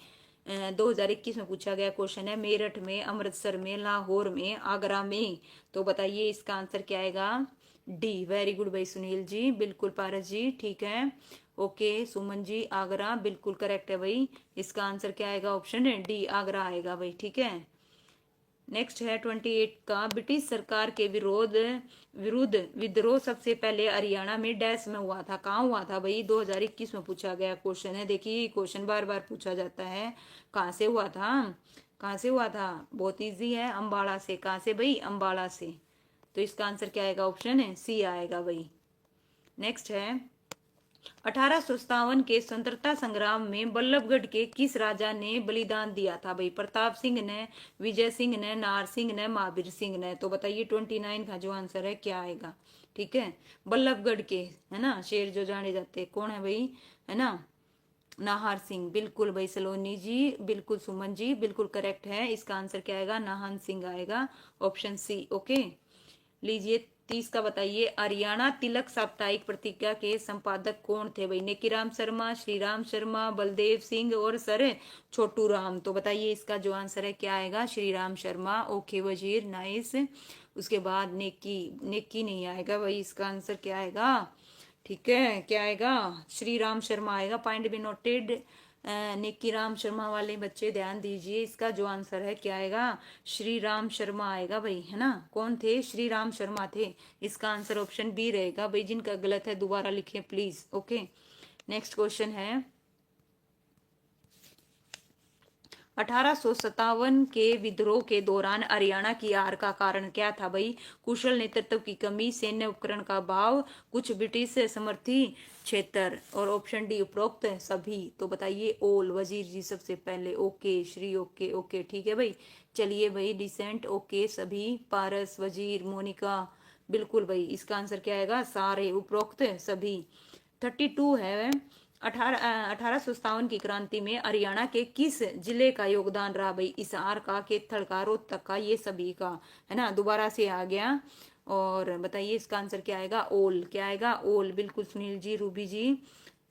2021 में पूछा गया क्वेश्चन है। मेरठ में, अमृतसर में, लाहौर में, आगरा में। तो बताइए इसका आंसर क्या आएगा? डी। वेरी गुड भाई सुनील जी, बिल्कुल। पारस जी ठीक है। ओके सुमन जी, आगरा बिल्कुल करेक्ट है भाई। इसका आंसर क्या आएगा? ऑप्शन है डी, आगरा आएगा भाई। ठीक है। नेक्स्ट है 28 का। ब्रिटिश सरकार के विरुद्ध विद्रोह सबसे पहले हरियाणा में डैश में हुआ था। कहाँ हुआ था भाई? 2021 में पूछा गया क्वेश्चन है। देखिए क्वेश्चन बार बार पूछा जाता है। कहाँ से हुआ था? कहाँ से हुआ था? बहुत इजी है, अम्बाड़ा से। कहाँ से भाई? अम्बाड़ा से। तो इसका आंसर क्या आएगा? ऑप्शन है सी आएगा भाई। नेक्स्ट है 1857 के स्वतंत्रता संग्राम में बल्लभगढ़ के किस राजा ने बलिदान दिया था भाई? प्रताप सिंह ने, विजय सिंह ने, नार सिंह ने, महावीर सिंह ने। तो बताइए 29 का जो आंसर है क्या आएगा? ठीक है। बल्लभगढ़ के, है ना, शेर जो जाने जाते कौन है भाई? है ना, नाहर सिंह। बिल्कुल भाई सलोनी जी, बिल्कुल। सुमन जी बिल्कुल करेक्ट है। इसका आंसर क्या आएगा? नाहन सिंह आएगा। Option C. ओके। लीजिए 30 का बताइए। हरियाणा तिलक साप्ताहिक पत्रिका के संपादक कौन थे भाई? नेकीराम शर्मा, श्री राम शर्मा, बलदेव सिंह और सर छोटू राम। तो बताइए इसका जो आंसर है क्या आएगा? श्री राम शर्मा। ओके वजीर, नाइस। उसके बाद नेकी, नेकी नहीं आएगा भाई। इसका आंसर क्या आएगा? ठीक है, क्या आएगा? श्री राम शर्मा आएगा। Point be noted. Nikki Ram Sharma वाले बच्चे ध्यान दीजिए। इसका जो आंसर है क्या आएगा? श्री राम शर्मा आएगा भाई, है ना। कौन थे? श्री राम शर्मा थे। इसका आंसर ऑप्शन बी रहेगा भाई। जिनका गलत है दोबारा लिखें प्लीज। ओके। नेक्स्ट क्वेश्चन है 1857 के विद्रोह के दौरान हरियाणा की हार का कारण क्या था भाई? कुशल नेतृत्व की कमी, सैन्य उपकरण का अभाव, कुछ ब्रिटिश समर्थी क्षेत्र। और ऑप्शन डी उपरोक्त सभी। तो बताइए ओल। वजीर जी सबसे पहले। ओके श्री। ओके ओके ठीक है भाई। चलिए भाई डिसेंट। ओके सभी। पारस, वजीर, मोनिका। बिल्कुल भाई। इसका आंसर क्या आएगा? सारे, उपरोक्त सभी। 32 है। 1857 की क्रांति में हरियाणा के किस जिले का योगदान रहा भाई? हिसार का, कैथल का, रोहतक का, ये सभी का, है ना। दोबारा से आ गया। और बताइए इसका आंसर क्या आएगा? ओल। क्या आएगा? ओल। बिल्कुल सुनील जी, रूबी जी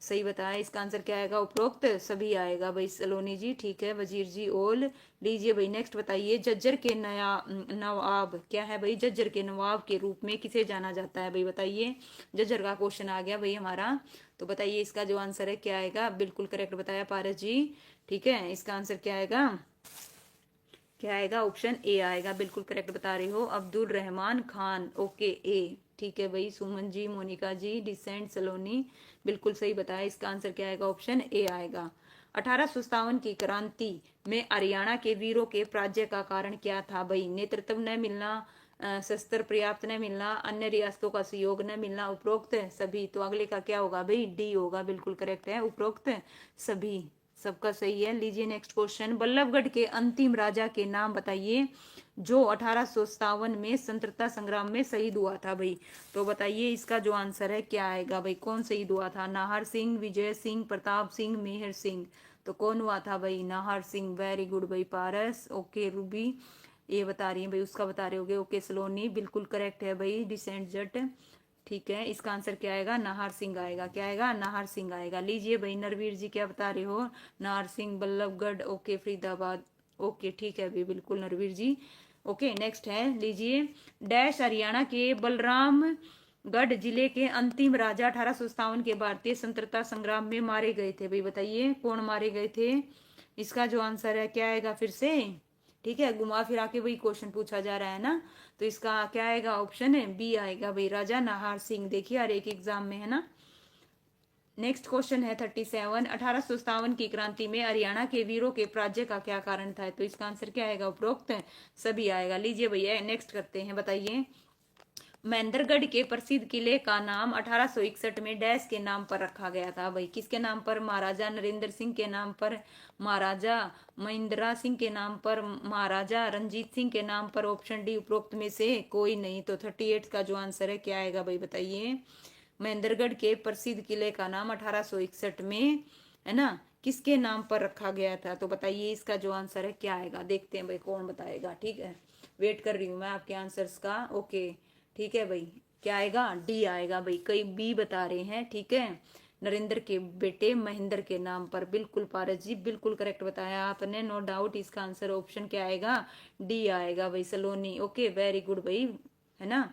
सही बताया। इसका आंसर क्या आएगा? उपरोक्त सभी आएगा भाई। सलोनी जी ठीक है। वजीर जी ओल। लीजिए भाई नेक्स्ट बताइए। जज्जर के नया नवाब क्या है भाई? जज्जर के नवाब के रूप में किसे जाना जाता है भाई? बताइए। जज्जर का क्वेश्चन आ गया भाई हमारा। तो बताइए इसका जो आंसर है क्या आएगा? बिल्कुल करेक्ट बताया पारस जी। ठीक है। इसका आंसर क्या आएगा? क्या आएगा? ऑप्शन ए आएगा। बिल्कुल करेक्ट बता रहे हो। अब्दुल रहमान खान। ओके ए। ठीक है भाई। सुमन जी, मोनिका जी, डिसेंट, सलोनी बिल्कुल सही बताया। इसका आंसर क्या आएगा? ऑप्शन ए आएगा। 1857 की क्रांति में हरियाणा के वीरों के पराजय का कारण क्या था भाई? नेतृत्व न मिलना, शस्त्र पर्याप्त न मिलना, अन्य रियासतों का सहयोग न मिलना, उपरोक्त सभी। तो अगले का क्या होगा भाई? डी होगा। बिल्कुल करेक्ट है, उपरोक्त सभी। सबका सही है। लीजिए नेक्स्ट क्वेश्चन। बल्लभगढ़ के अंतिम राजा के नाम बताइए जो 1857 में स्वतंत्रता संग्राम में शहीद हुआ था भाई? तो बताइए इसका जो आंसर है क्या आएगा भाई? कौन शहीद हुआ था? नाहर सिंह, विजय सिंह, प्रताप सिंह, मेहर सिंह। तो कौन हुआ था भाई? नाहर सिंह। वेरी गुड भाई पारस। ओके रूबी ये बता रही है भाई, उसका बता रहे होगे। ओके सलोनी बिल्कुल करेक्ट है भाई। डिसेंट जट ठीक है। इसका आंसर क्या आएगा? नाहर सिंह आएगा। क्या आएगा? नाहर सिंह आएगा। लीजिए भाई नरवीर जी क्या बता रहे हो? नाहर सिंह, बल्लभगढ़। ओके फरीदाबाद। ओके ठीक है भाई, बिल्कुल नरवीर जी। ओके नेक्स्ट है। लीजिए डैश हरियाणा के बलरामगढ़ जिले के अंतिम राजा 1857 के भारतीय स्वतंत्रता संग्राम में मारे गए थे भाई? बताइए कौन मारे गए थे? इसका जो आंसर है क्या आएगा? फिर से ठीक है, घुमा फिरा के वही क्वेश्चन पूछा जा रहा है ना। तो इसका क्या आएगा? ऑप्शन है बी आएगा भाई, राजा नाहर सिंह। देखिए हर एक एग्जाम में, है ना। नेक्स्ट क्वेश्चन है 37। 1857 की क्रांति में हरियाणा के वीरों के पराजय का क्या कारण था? तो इसका आंसर क्या आएगा? उपरोक्त सभी आएगा। लीजिए भैया नेक्स्ट करते हैं। बताइए महेंद्रगढ़ के प्रसिद्ध किले का नाम 1861 में डैश के नाम पर रखा गया था भाई, किसके नाम पर? महाराजा नरेंद्र सिंह के नाम पर, महाराजा महेंद्र सिंह के नाम पर, महाराजा रंजीत सिंह के नाम पर। ऑप्शन डी उपरोक्त में से कोई नहीं। तो 38 का जो आंसर है क्या आएगा भाई बताइए। महेंद्रगढ़ के प्रसिद्ध किले का नाम 1861 में, है ना, किसके नाम पर रखा गया था? तो बताइए इसका जो आंसर है क्या आएगा। देखते हैं भाई कौन बताएगा। ठीक है, वेट कर रही हूँ मैं आपके आंसर्स का। ओके ठीक है भाई, क्या आएगा? डी आएगा भाई, कई बी बता रहे हैं। ठीक है, नरेंद्र के बेटे महेंद्र के नाम पर। बिल्कुल पारस जी, बिल्कुल करेक्ट बताया आपने, नो डाउट। इसका आंसर ऑप्शन क्या आएगा? डी आएगा भाई, सलोनी। ओके वेरी गुड भाई, है ना।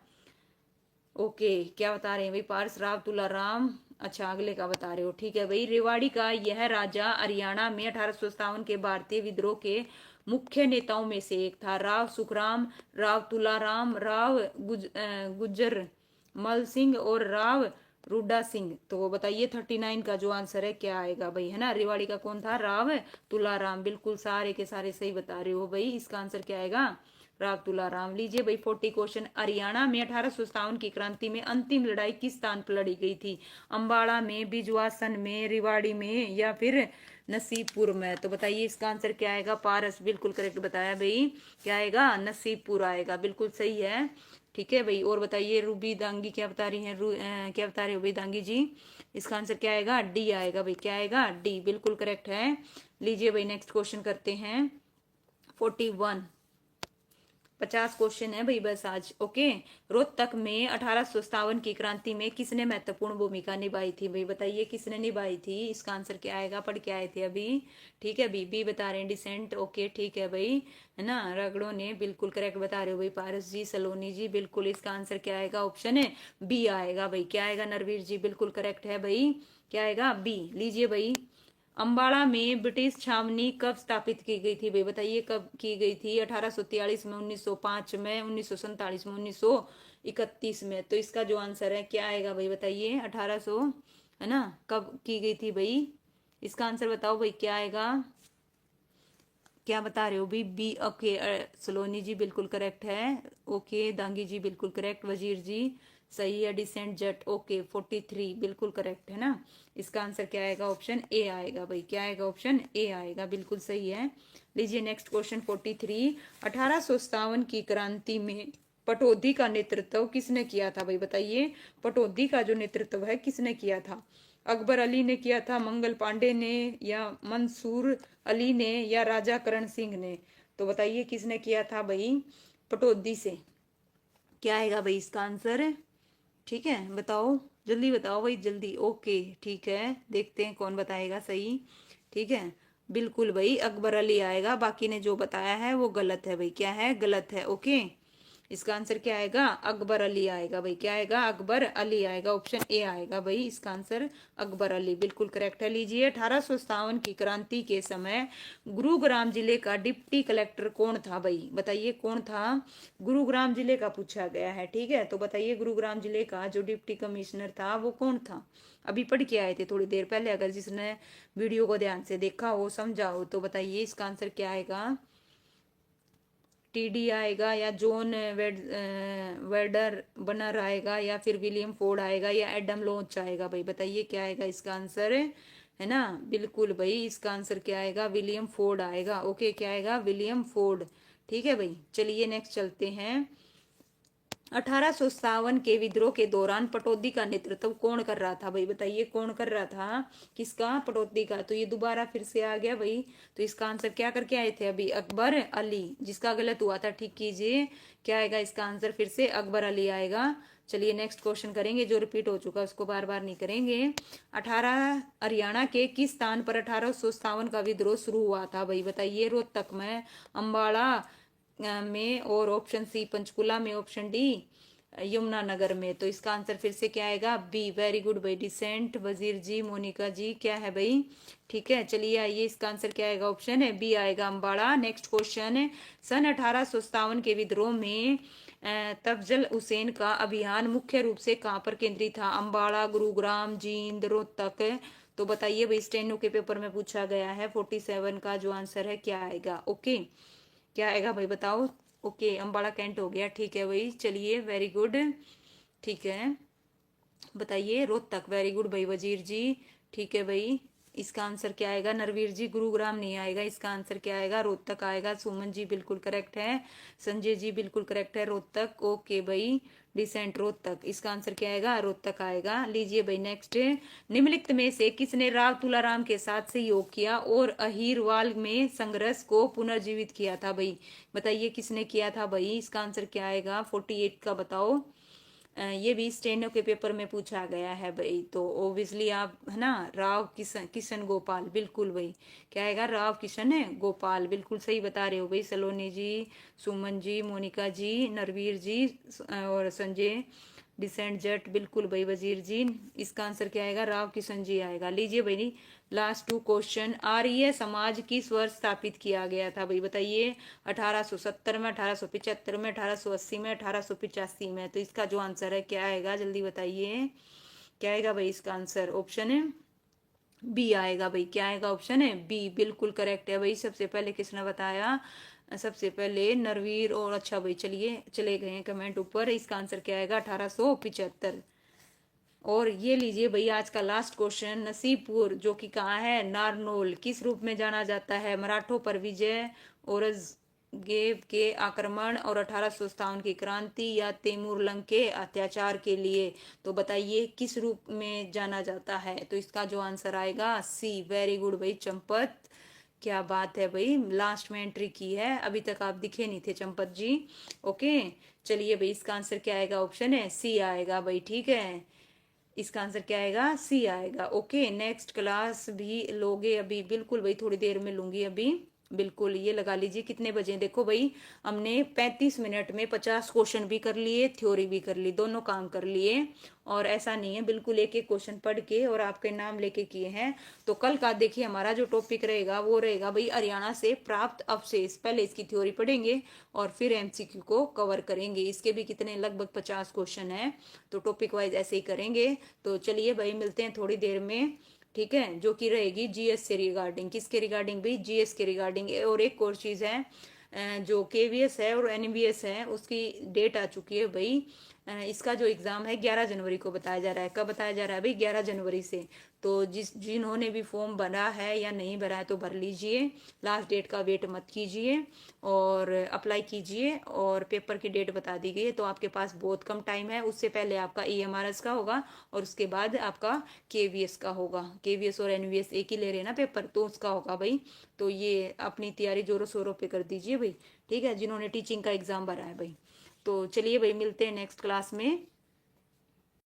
ओके क्या बता रहे हैं भाई पारस? राव तुलाराम। अच्छा अगले का बता रहे हो, ठीक है भाई। रेवाड़ी का यह राजा हरियाणा में 1857 के भारतीय विद्रोह के मुख्य नेताओं में से एक था। राव सुखराम, राव तुलाराम, राव गुजर मल सिंह और राव रूडा सिंह। तो बताइए 39 का जो आंसर है क्या आएगा भाई, है ना। रेवाड़ी का कौन था? राव तुलाराम। बिल्कुल सारे के सारे सही बता रहे हो भाई। इसका आंसर क्या आएगा? राव तुलाराम। लीजिए भाई 40 क्वेश्चन। हरियाणा में 1857 की क्रांति में अंतिम लड़ाई किस स्थान पर लड़ी गई थी? अंबाला में, बिजवासन में, रेवाड़ी में या फिर नसीबपुर में? तो बताइए इसका आंसर क्या आएगा। पारस बिल्कुल करेक्ट बताया भाई, क्या आएगा? नसीबपुर आएगा। बिल्कुल सही है। ठीक है भाई, और बताइए रूबी दांगी क्या बता रही हैं? क्या बता रहे हो भाई दांगी जी? इसका आंसर क्या आएगा? डी आएगा भाई, क्या आएगा? डी बिल्कुल करेक्ट है। लीजिए भाई नेक्स्ट क्वेश्चन करते हैं। 41 50 क्वेश्चन है भाई बस आज। ओके, रोहतक में 1857 की क्रांति में किसने महत्वपूर्ण भूमिका निभाई थी भाई? बताइए किसने निभाई थी। इसका आंसर क्या आएगा? पढ़ के आए थे अभी। ठीक है बी बता रहे हैं, डिसेंट। ओके ठीक है भाई, है ना। रगड़ों ने बिल्कुल करेक्ट बता रहे हो भाई। पारस जी, सलोनी जी, बिल्कुल इसका आंसर क्या आएगा? ऑप्शन है बी आएगा भाई, क्या आएगा? नरवीर जी बिल्कुल करेक्ट है भाई, क्या आएगा? बी। लीजिए भाई, अंबाला में ब्रिटिश छावनी कब स्थापित की गई थी भाई? बताइए कब की गई थी? 1843 में, 1905 में, 1947 में, 1931 में? तो इसका जो आंसर है क्या आएगा भाई बताइए। 1800, है ना, कब की गई थी भाई? इसका आंसर बताओ भाई, क्या आएगा? क्या बता रहे हो भाई? बी। ओके सलोनी जी बिल्कुल करेक्ट है। ओके दांगी जी बिल्कुल करेक्ट। वजीर जी सही है। डिसेंट जट ओके 43 बिल्कुल करेक्ट है ना। इसका आंसर क्या आएगा? ऑप्शन ए आएगा भाई, क्या आएगा? ऑप्शन ए आएगा, बिल्कुल सही है। लीजिए नेक्स्ट क्वेश्चन 43। 1857 की क्रांति में पटौदी का नेतृत्व किसने किया था भाई? बताइए पटौदी का जो नेतृत्व है किसने किया था? अकबर अली ने किया था, मंगल पांडे ने, या मंसूर अली ने, या राजा करण सिंह ने? तो बताइए किसने किया था भाई पटौदी से? क्या आएगा भाई इसका आंसर? ठीक है बताओ, जल्दी बताओ भाई जल्दी। ओके ठीक है, देखते हैं कौन बताएगा सही। ठीक है, बिल्कुल भाई अकबर अली आएगा। बाकी ने जो बताया है वो गलत है भाई, क्या है? गलत है। ओके, इसका आंसर क्या आएगा? अकबर अली आएगा भाई, क्या आएगा? अकबर अली आएगा। ऑप्शन ए आएगा भाई, इसका आंसर अकबर अली बिल्कुल करेक्ट है। लीजिए 1857 की क्रांति के समय गुरुग्राम जिले का डिप्टी कलेक्टर कौन था भाई? बताइए कौन था? गुरुग्राम जिले का पूछा गया है। ठीक है, तो बताइए गुरुग्राम जिले का जो डिप्टी कमिश्नर था वो कौन था? अभी पढ़ के आए थे थोड़ी देर पहले, अगर जिसने वीडियो को ध्यान से देखा हो, समझा हो, तो बताइए इसका आंसर क्या आएगा? टीडी आएगा, या जॉन वेडर बनर आएगा, या फिर विलियम फोर्ड आएगा, या एडम लॉन्च आएगा भाई? बताइए क्या आएगा इसका आंसर, है ना। बिल्कुल भाई इसका आंसर क्या आएगा? विलियम फोर्ड आएगा। ओके क्या आएगा? William Ford. ठीक है भाई, चलिए नेक्स्ट चलते हैं। 1857 के विद्रोह के दौरान पटौदी का नेतृत्व कौन कर रहा था भाई? बताइए कौन कर रहा था? किसका? पटौदी का। तो ये दोबारा फिर से आ गया भाई। तो इसका आंसर क्या करके आए थे अभी? अकबर अली। जिसका गलत हुआ था ठीक कीजिए। क्या आएगा इसका आंसर? फिर से अकबर अली आएगा। चलिए नेक्स्ट क्वेश्चन करेंगे, जो रिपीट हो चुका है उसको बार बार नहीं करेंगे। 18 हरियाणा के किस स्थान पर 1857 का विद्रोह शुरू हुआ था भाई? बताइए रोहतक में, अंबाला में, और ऑप्शन सी पंचकुला में, ऑप्शन डी यमुनानगर में? तो इसका आंसर फिर से क्या आएगा? बी। वेरी गुड भाई, डिसेंट, वजीर जी, मोनिका जी, क्या है भाई? ठीक है, चलिए आइए इसका आंसर क्या आएगा? ऑप्शन है बी आएगा, अम्बाड़ा। नेक्स्ट क्वेश्चन है, सन 1857 के विद्रोह में तफजल हुसैन का अभियान मुख्य रूप से कहाँ पर केंद्रित था? अम्बाड़ा, गुरुग्राम, जींद, रोहतक? तो बताइए भाई, स्टेनो के पेपर में पूछा गया है। 47 का जो आंसर है क्या आएगा? ओके क्या आएगा भाई बताओ? ओके, अम्बाड़ा कैंट हो गया, ठीक है भाई, चलिए वेरी गुड। ठीक है, बताइए रोहतक, वेरी गुड भाई वजीर जी। ठीक है भाई, इसका आंसर क्या आएगा? नरवीर जी गुरुग्राम नहीं आएगा, इसका आंसर क्या आएगा? रोहतक आएगा। सुमन जी बिल्कुल करेक्ट है, संजय जी बिल्कुल करेक्ट है, रोहतक। ओके भाई, डिसेंट रोहतक, इसका आंसर क्या आएगा? रोहतक आएगा। लीजिए भाई नेक्स्ट, निम्नलिखित में से किसने राव तुलाराम के साथ सहयोग किया और अहीरवाल में संघर्ष को पुनर्जीवित किया था भाई? बताइए किसने किया था भाई, इसका आंसर क्या आएगा? 48 का बताओ। ये भी स्टेनो के पेपर में पूछा गया है भाई, तो ओब्वियसली आप है ना, राव किशन किशन गोपाल, बिल्कुल भाई। क्या आएगा? राव किशन है गोपाल, बिल्कुल सही बता रहे हो भाई। सलोनी जी, सुमन जी, मोनिका जी, नरवीर जी और संजय डिसेंट जट, बिल्कुल भाई वजीर जी। इसका आंसर क्या आएगा? राव किशन जी आएगा। लीजिए भाई last to question, Arya Samaj किस वर्ष स्थापित किया गया था भाई? बताइए, 1870 में, 1875 में, 1880 में, 1885 में? तो इसका जो आंसर है क्या आएगा, जल्दी बताइए क्या आएगा भाई? इसका आंसर ऑप्शन है बी आएगा भाई। क्या आएगा? ऑप्शन है बी, बिल्कुल करेक्ट है भाई। सबसे पहले किसने बताया? सबसे पहले नरवीर। और अच्छा भाई, चलिए चले गए हैं कमेंट ऊपर, इसका आंसर क्या आएगा? 1875। और ये लीजिए भाई आज का लास्ट क्वेश्चन, नसीबपुर जो कि कहाँ है? नारनौल, किस रूप में जाना जाता है? मराठों पर विजय, औरंगजेब के आक्रमण और 1857 की क्रांति, या तैमूर लंग के अत्याचार के लिए? तो बताइए किस रूप में जाना जाता है? तो इसका जो आंसर आएगा सी, वेरी गुड भाई चंपत, क्या बात है भाई, लास्ट में एंट्री की है, अभी तक आप दिखे नहीं थे चंपत जी। ओके, चलिए भाई इसका आंसर क्या आएगा? ऑप्शन है सी आएगा भाई, ठीक है, इसका आंसर क्या आएगा? सी आएगा। ओके, नेक्स्ट क्लास भी लोगे अभी? बिल्कुल भाई, थोड़ी देर में लूंगी अभी, बिल्कुल। ये लगा लीजिए कितने बजे, देखो भाई हमने 35 मिनट में 50 क्वेश्चन भी कर लिए, थ्योरी भी कर ली, दोनों काम कर लिए। और ऐसा नहीं है, बिल्कुल एक एक क्वेश्चन पढ़ के और आपके नाम लेके किए हैं। तो कल का देखिए हमारा जो टॉपिक रहेगा वो रहेगा भाई हरियाणा से प्राप्त अवशेष। पहले इसकी थ्योरी पढ़ेंगे और फिर एमसीक्यू को कवर करेंगे। इसके भी कितने, लगभग 50 क्वेश्चन है, तो टॉपिक वाइज ऐसे ही करेंगे। तो चलिए भाई मिलते हैं थोड़ी देर में, ठीक है, जो कि रहेगी जीएस से रिगार्डिंग। किसके रिगार्डिंग भाई? जीएस के रिगार्डिंग। और एक और चीज है, जो केवीएस है और एनबीएस है उसकी डेट आ चुकी है भाई। इसका जो एग्जाम है 11 जनवरी को बताया जा रहा है। कब बताया जा रहा है भाई? 11 जनवरी से। तो जिन्होंने भी फॉर्म भरा है या नहीं भरा है तो भर लीजिए, लास्ट डेट का वेट मत कीजिए और अप्लाई कीजिए। और पेपर की डेट बता दी गई है, तो आपके पास बहुत कम टाइम है। उससे पहले आपका ईएमआरएस का होगा और उसके बाद आपका केवीएस का होगा। केवीएस और एनवीएस एक ही ले रहे हैं ना पेपर, तो उसका होगा भाई। तो ये अपनी तैयारी जोरों शोरों पे कर दीजिए भाई, ठीक है, जिन्होंने टीचिंग का एग्जाम भरा है भाई। तो चलिए भाई मिलते हैं नेक्स्ट क्लास में।